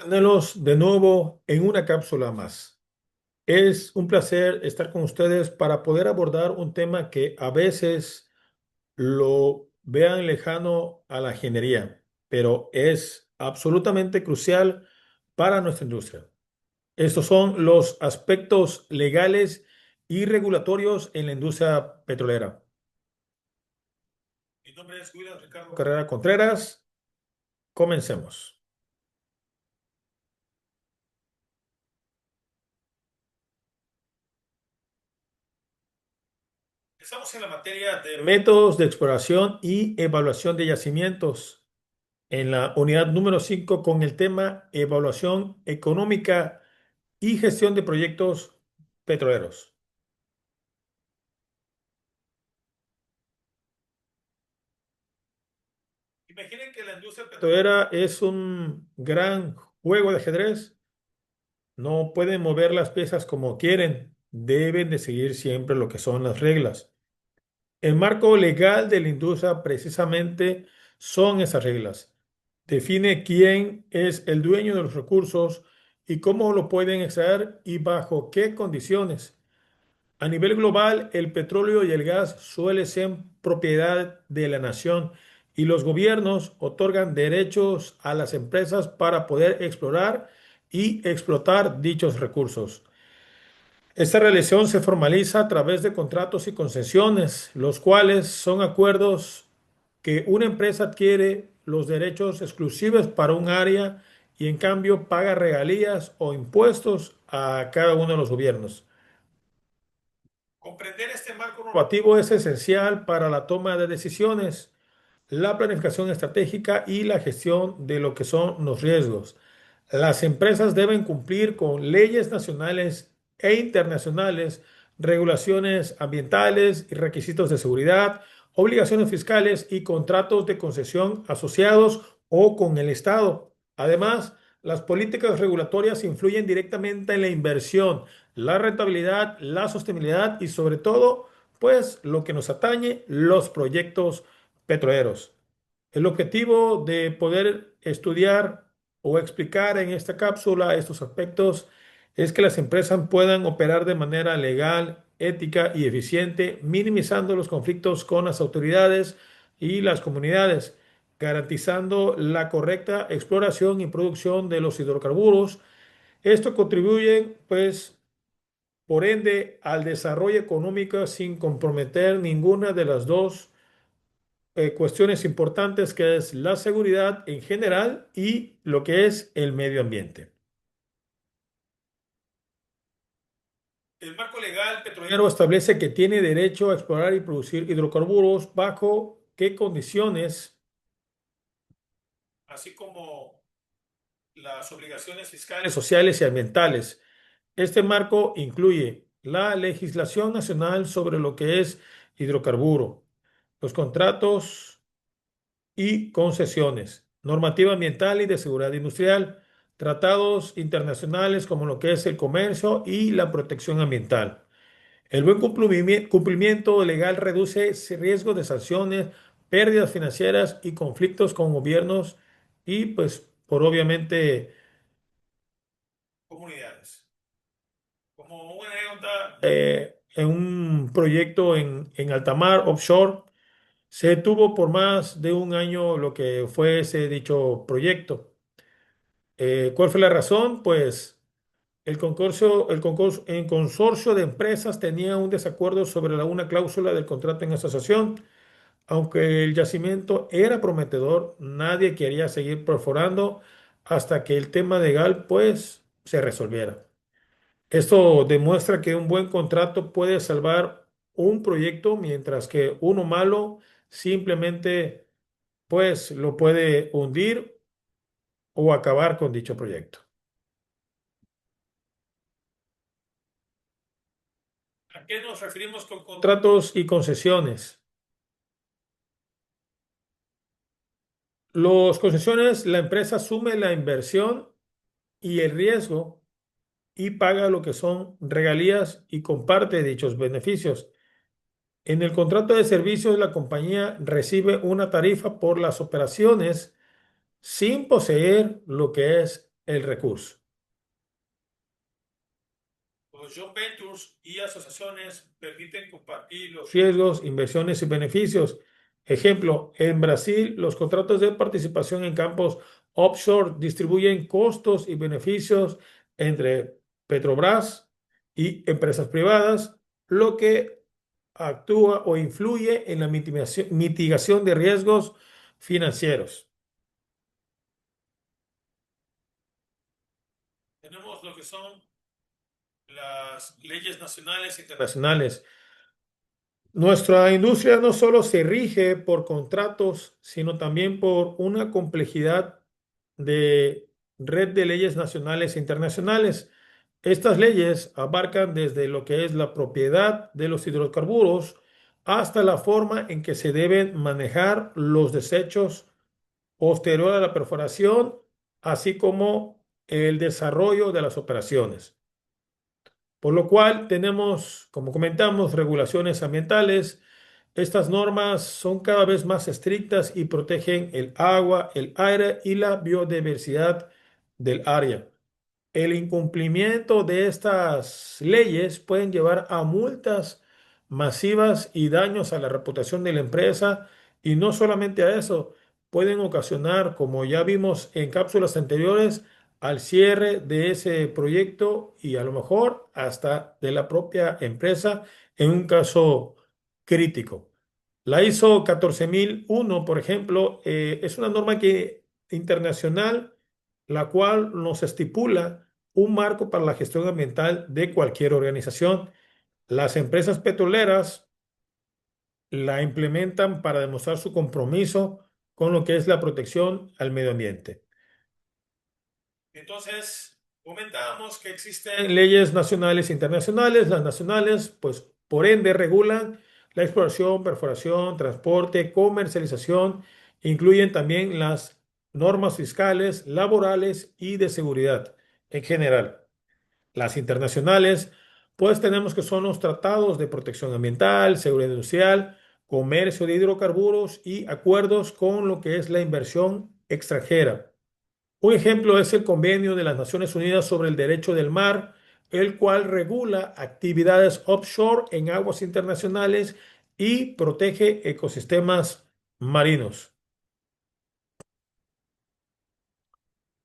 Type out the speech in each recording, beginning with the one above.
tenerlos de nuevo en una cápsula más. Es un placer estar con ustedes para poder abordar un tema que a veces lo vean lejano a la ingeniería, pero es absolutamente crucial para nuestra industria. Estos son los aspectos legales y regulatorios en la industria petrolera. Mi nombre es William Ricardo Carrera Contreras. Comencemos. Estamos en la materia de métodos de exploración y evaluación de yacimientos, en la unidad número 5 con el tema evaluación económica y gestión de proyectos petroleros. Imaginen que la industria petrolera es un gran juego de ajedrez. No pueden mover las piezas como quieren. Deben de seguir siempre lo que son las reglas. El marco legal de la industria precisamente son esas reglas. Define quién es el dueño de los recursos y cómo lo pueden extraer y bajo qué condiciones. A nivel global, el petróleo y el gas suelen ser propiedad de la nación y los gobiernos otorgan derechos a las empresas para poder explorar y explotar dichos recursos. Esta relación se formaliza a través de contratos y concesiones, los cuales son acuerdos que una empresa adquiere los derechos exclusivos para un área y en cambio paga regalías o impuestos a cada uno de los gobiernos. Comprender este marco normativo es esencial para la toma de decisiones, la planificación estratégica y la gestión de lo que son los riesgos. Las empresas deben cumplir con leyes nacionales e internacionales, regulaciones ambientales y requisitos de seguridad, obligaciones fiscales y contratos de concesión asociados o con el Estado. Además, las políticas regulatorias influyen directamente en la inversión, la rentabilidad, la sostenibilidad y sobre todo, pues lo que nos atañe, los proyectos petroleros. El objetivo de poder estudiar o explicar en esta cápsula estos aspectos es que las empresas puedan operar de manera legal, ética y eficiente, minimizando los conflictos con las autoridades y las comunidades, garantizando la correcta exploración y producción de los hidrocarburos. Esto contribuye, pues, por ende, al desarrollo económico sin comprometer ninguna de las dos cuestiones importantes que es la seguridad en general y lo que es el medio ambiente. El marco legal petrolero establece que tiene derecho a explorar y producir hidrocarburos bajo qué condiciones, así como las obligaciones fiscales, sociales y ambientales. Este marco incluye la legislación nacional sobre lo que es hidrocarburo, los contratos y concesiones, normativa ambiental y de seguridad industrial, tratados internacionales como lo que es el comercio y la protección ambiental. El buen cumplimiento legal reduce ese riesgo de sanciones, pérdidas financieras y conflictos con gobiernos y pues por obviamente comunidades. Como una anécdota, en un proyecto en alta mar offshore, se detuvo por más de un año lo que fue ese dicho proyecto. ¿Cuál fue la razón? Pues el consorcio de empresas tenía un desacuerdo sobre una cláusula del contrato en asociación. Aunque el yacimiento era prometedor, nadie quería seguir perforando hasta que el tema legal pues se resolviera. Esto demuestra que un buen contrato puede salvar un proyecto, mientras que uno malo simplemente pues lo puede hundir o acabar con dicho proyecto. ¿A qué nos referimos con contratos y concesiones? Los concesiones, la empresa asume la inversión y el riesgo y paga lo que son regalías y comparte dichos beneficios. En el contrato de servicios, la compañía recibe una tarifa por las operaciones sin poseer lo que es el recurso. Los joint ventures y asociaciones permiten compartir los riesgos, inversiones y beneficios. Ejemplo, en Brasil, los contratos de participación en campos offshore distribuyen costos y beneficios entre Petrobras y empresas privadas, lo que actúa o influye en la mitigación de riesgos financieros. Tenemos lo que son las leyes nacionales e internacionales. Nuestra industria no solo se rige por contratos, sino también por una complejidad de red de leyes nacionales e internacionales. Estas leyes abarcan desde lo que es la propiedad de los hidrocarburos hasta la forma en que se deben manejar los desechos posterior a la perforación, así como el desarrollo de las operaciones. Por lo cual tenemos, como comentamos, regulaciones ambientales. Estas normas son cada vez más estrictas y protegen el agua, el aire y la biodiversidad del área. El incumplimiento de estas leyes pueden llevar a multas masivas y daños a la reputación de la empresa y no solamente a eso, pueden ocasionar, como ya vimos en cápsulas anteriores, al cierre de ese proyecto y a lo mejor hasta de la propia empresa en un caso crítico. La ISO 14001, por ejemplo, es una norma internacional la cual nos estipula un marco para la gestión ambiental de cualquier organización. Las empresas petroleras la implementan para demostrar su compromiso con lo que es la protección al medio ambiente. Entonces, comentábamos que existen leyes nacionales e internacionales. Las nacionales, pues, por ende, regulan la exploración, perforación, transporte, comercialización, incluyen también las normas fiscales, laborales y de seguridad en general. Las internacionales, pues tenemos que son los tratados de protección ambiental, seguridad industrial, comercio de hidrocarburos y acuerdos con lo que es la inversión extranjera. Un ejemplo es el Convenio de las Naciones Unidas sobre el Derecho del Mar, el cual regula actividades offshore en aguas internacionales y protege ecosistemas marinos.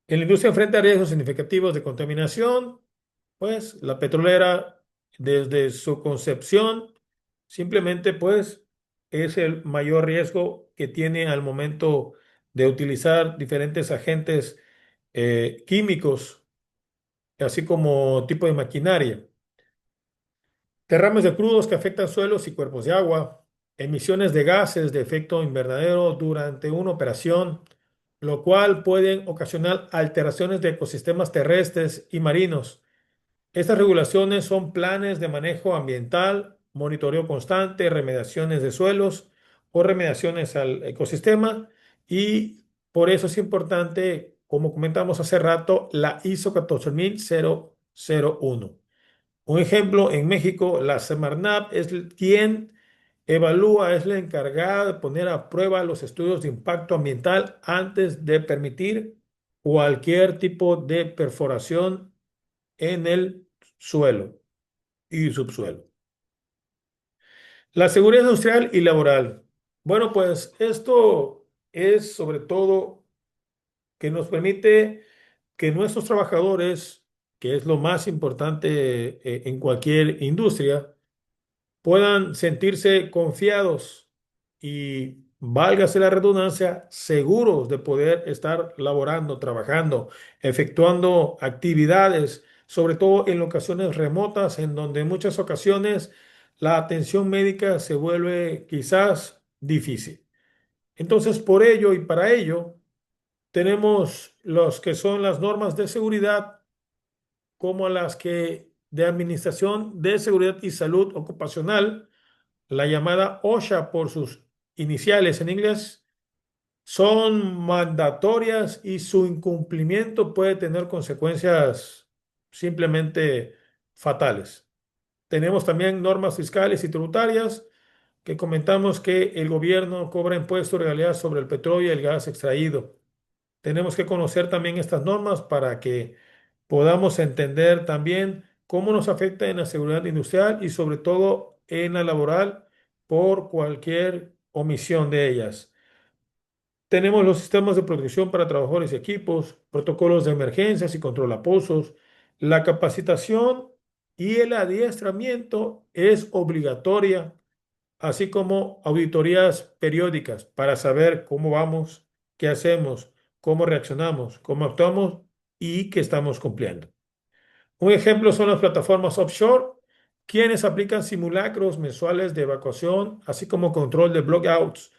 En la industria enfrenta riesgos significativos de contaminación, pues la petrolera desde su concepción simplemente pues es el mayor riesgo que tiene al momento de utilizar diferentes agentes químicos, así como tipo de maquinaria. Derrames de crudos que afectan suelos y cuerpos de agua, emisiones de gases de efecto invernadero durante una operación, lo cual pueden ocasionar alteraciones de ecosistemas terrestres y marinos. Estas regulaciones son planes de manejo ambiental, monitoreo constante, remediaciones de suelos o remediaciones al ecosistema y por eso es importante, como comentamos hace rato, la ISO 14001. Un ejemplo, en México, la Semarnat es quien evalúa, es la encargada de poner a prueba los estudios de impacto ambiental antes de permitir cualquier tipo de perforación en el suelo y subsuelo. La seguridad industrial y laboral. Bueno, pues esto es sobre todo que nos permite que nuestros trabajadores, que es lo más importante en cualquier industria, puedan sentirse confiados y, válgase la redundancia, seguros de poder estar laborando, trabajando, efectuando actividades, sobre todo en locaciones remotas, en donde en muchas ocasiones la atención médica se vuelve quizás difícil. Entonces, por ello y para ello, tenemos los que son las normas de seguridad como las que de Administración de Seguridad y Salud Ocupacional, la llamada OSHA por sus iniciales en inglés, son mandatorias y su incumplimiento puede tener consecuencias simplemente fatales. Tenemos también normas fiscales y tributarias que comentamos que el gobierno cobra impuestos y regalías sobre el petróleo y el gas extraído. Tenemos que conocer también estas normas para que podamos entender también cómo nos afecta en la seguridad industrial y sobre todo en la laboral por cualquier omisión de ellas. Tenemos los sistemas de protección para trabajadores y equipos, protocolos de emergencias y control a pozos. La capacitación y el adiestramiento es obligatoria, así como auditorías periódicas para saber cómo vamos, qué hacemos, cómo reaccionamos, cómo actuamos y qué estamos cumpliendo. Un ejemplo son las plataformas offshore, quienes aplican simulacros mensuales de evacuación, así como control de blockouts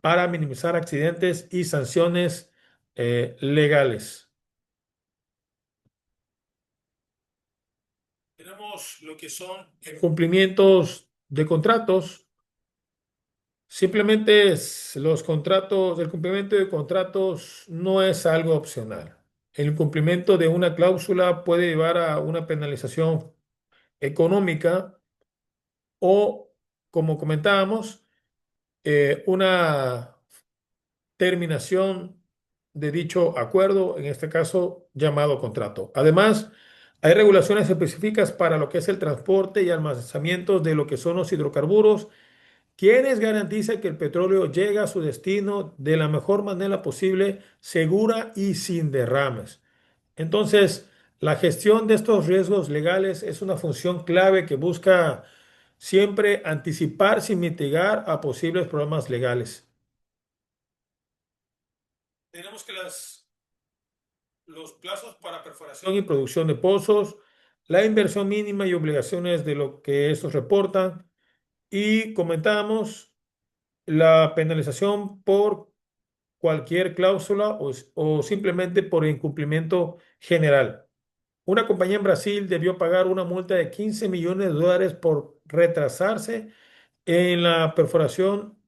para minimizar accidentes y sanciones legales. Tenemos lo que son cumplimientos de contratos. Simplemente los contratos, el cumplimiento de contratos no es algo opcional. El incumplimiento de una cláusula puede llevar a una penalización económica o, como comentábamos, una terminación de dicho acuerdo, en este caso llamado contrato. Además, hay regulaciones específicas para lo que es el transporte y almacenamiento de lo que son los hidrocarburos, quienes garantizan que el petróleo llega a su destino de la mejor manera posible, segura y sin derrames. Entonces, la gestión de estos riesgos legales es una función clave que busca siempre anticiparse y mitigar a posibles problemas legales. Tenemos que los plazos para perforación y producción de pozos, la inversión mínima y obligaciones de lo que estos reportan y comentamos la penalización por cualquier cláusula o simplemente por incumplimiento general. Una compañía en Brasil debió pagar una multa de 15 millones de dólares por retrasarse en la perforación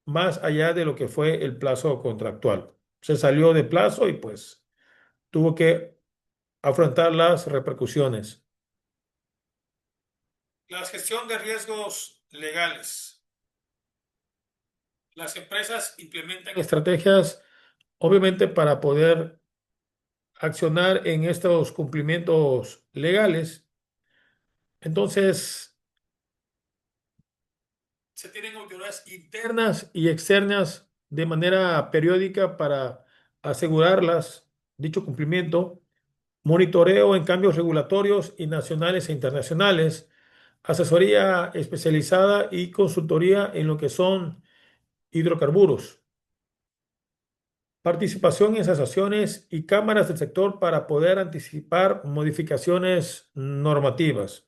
más allá de lo que fue el plazo contractual. Se salió de plazo y pues tuvo que afrontar las repercusiones. La gestión de riesgos legales. Las empresas implementan estrategias, obviamente, para poder accionar en estos cumplimientos legales. Entonces, se tienen auditorías internas y externas de manera periódica para asegurarlas, dicho cumplimiento, monitoreo en cambios regulatorios y nacionales e internacionales, asesoría especializada y consultoría en lo que son hidrocarburos, participación en asociaciones y cámaras del sector para poder anticipar modificaciones normativas.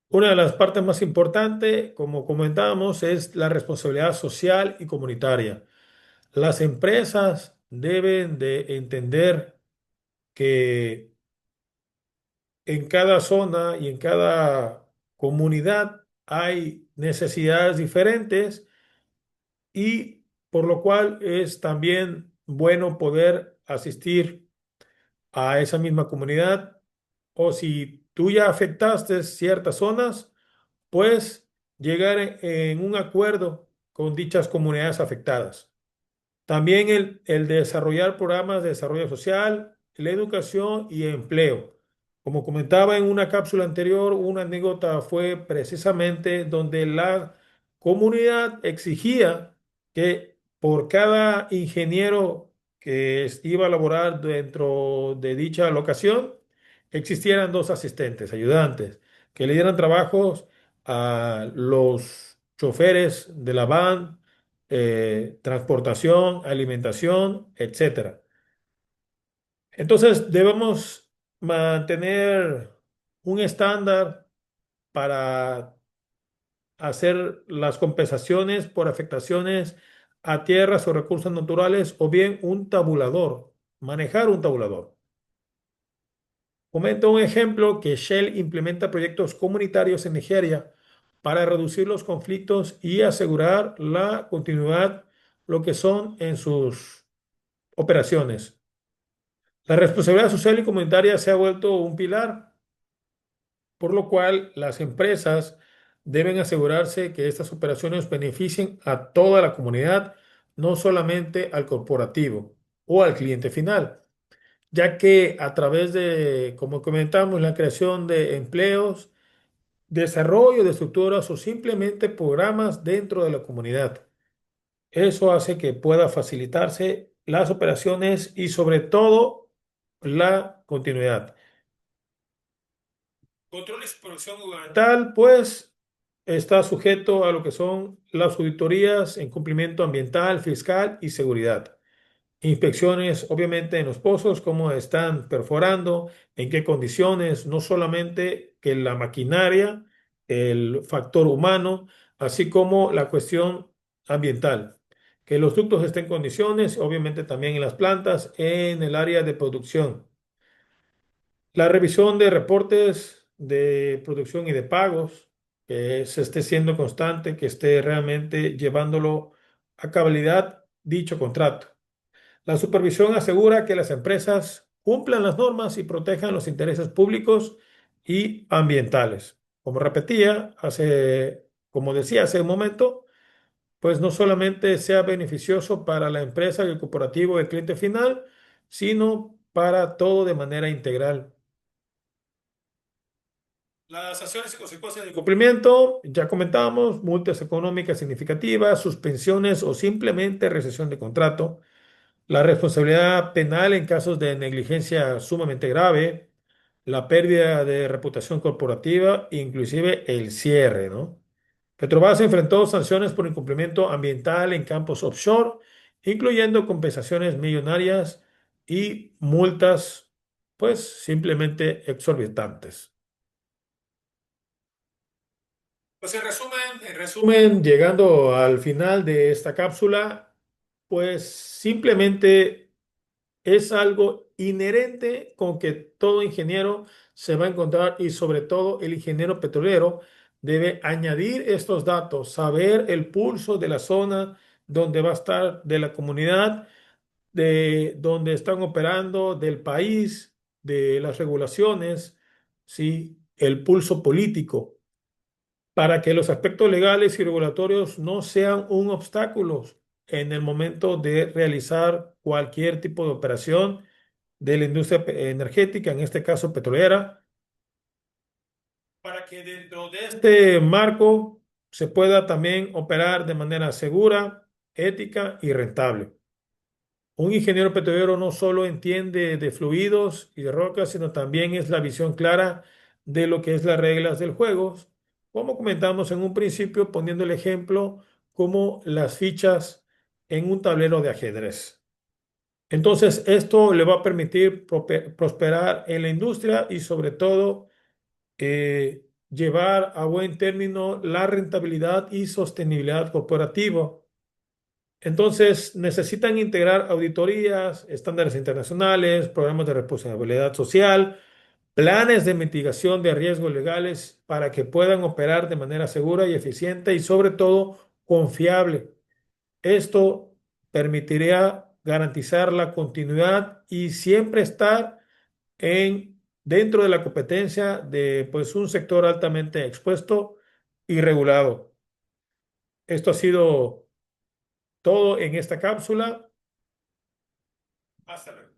Una de las partes más importantes, como comentábamos, es la responsabilidad social y comunitaria. Las empresas deben de entender que en cada zona y en cada comunidad hay necesidades diferentes y por lo cual es también bueno poder asistir a esa misma comunidad o si tú ya afectaste ciertas zonas, pues llegar en un acuerdo con dichas comunidades afectadas. También el desarrollar programas de desarrollo social, la educación y empleo. Como comentaba en una cápsula anterior, una anécdota fue precisamente donde la comunidad exigía que por cada ingeniero que iba a laborar dentro de dicha locación, existieran dos asistentes, ayudantes, que le dieran trabajos a los choferes de la van, transportación, alimentación, etcétera. Entonces debemos mantener un estándar para hacer las compensaciones por afectaciones a tierras o recursos naturales o bien un tabulador, manejar un tabulador. Comento un ejemplo que Shell implementa proyectos comunitarios en Nigeria para reducir los conflictos y asegurar la continuidad, lo que son en sus operaciones. La responsabilidad social y comunitaria se ha vuelto un pilar, por lo cual las empresas deben asegurarse que estas operaciones beneficien a toda la comunidad, no solamente al corporativo. o al cliente final, ya que a través de, como comentamos, la creación de empleos, desarrollo de estructuras o simplemente programas dentro de la comunidad. Eso hace que pueda facilitarse las operaciones y sobre todo la continuidad. Control y supervisión gubernamental, pues, está sujeto a lo que son las auditorías en cumplimiento ambiental, fiscal y seguridad. Inspecciones, obviamente, en los pozos, cómo están perforando, en qué condiciones, no solamente que la maquinaria, el factor humano, así como la cuestión ambiental. Que los ductos estén en condiciones, obviamente también en las plantas, en el área de producción. La revisión de reportes de producción y de pagos, que se esté siendo constante, que esté realmente llevándolo a cabalidad dicho contrato. La supervisión asegura que las empresas cumplan las normas y protejan los intereses públicos y ambientales. Como repetía como decía hace un momento, pues no solamente sea beneficioso para la empresa y el corporativo y el cliente final, sino para todo de manera integral. Las sanciones y consecuencias de incumplimiento, ya comentábamos, multas económicas significativas, suspensiones o simplemente rescisión de contrato. La responsabilidad penal en casos de negligencia sumamente grave, la pérdida de reputación corporativa, inclusive el cierre, ¿no? Petrobras enfrentó sanciones por incumplimiento ambiental en campos offshore, incluyendo compensaciones millonarias y multas, pues simplemente exorbitantes. Pues llegando al final de esta cápsula, pues simplemente es algo inherente con que todo ingeniero se va a encontrar y sobre todo el ingeniero petrolero debe añadir estos datos, saber el pulso de la zona donde va a estar, de la comunidad, de donde están operando, del país, de las regulaciones, ¿sí? El pulso político para que los aspectos legales y regulatorios no sean un obstáculo en el momento de realizar cualquier tipo de operación de la industria energética, en este caso petrolera, para que dentro de este marco se pueda también operar de manera segura, ética y rentable. Un ingeniero petrolero no solo entiende de fluidos y de rocas, sino también es la visión clara de lo que es las reglas del juego, como comentamos en un principio, poniendo el ejemplo como las fichas en un tablero de ajedrez. Entonces, esto le va a permitir prosperar en la industria y sobre todo llevar a buen término la rentabilidad y sostenibilidad corporativa. Entonces, necesitan integrar auditorías, estándares internacionales, programas de responsabilidad social, planes de mitigación de riesgos legales para que puedan operar de manera segura y eficiente y sobre todo confiable. Esto permitiría garantizar la continuidad y siempre estar dentro de la competencia de pues, un sector altamente expuesto y regulado. Esto ha sido todo en esta cápsula. Hasta luego.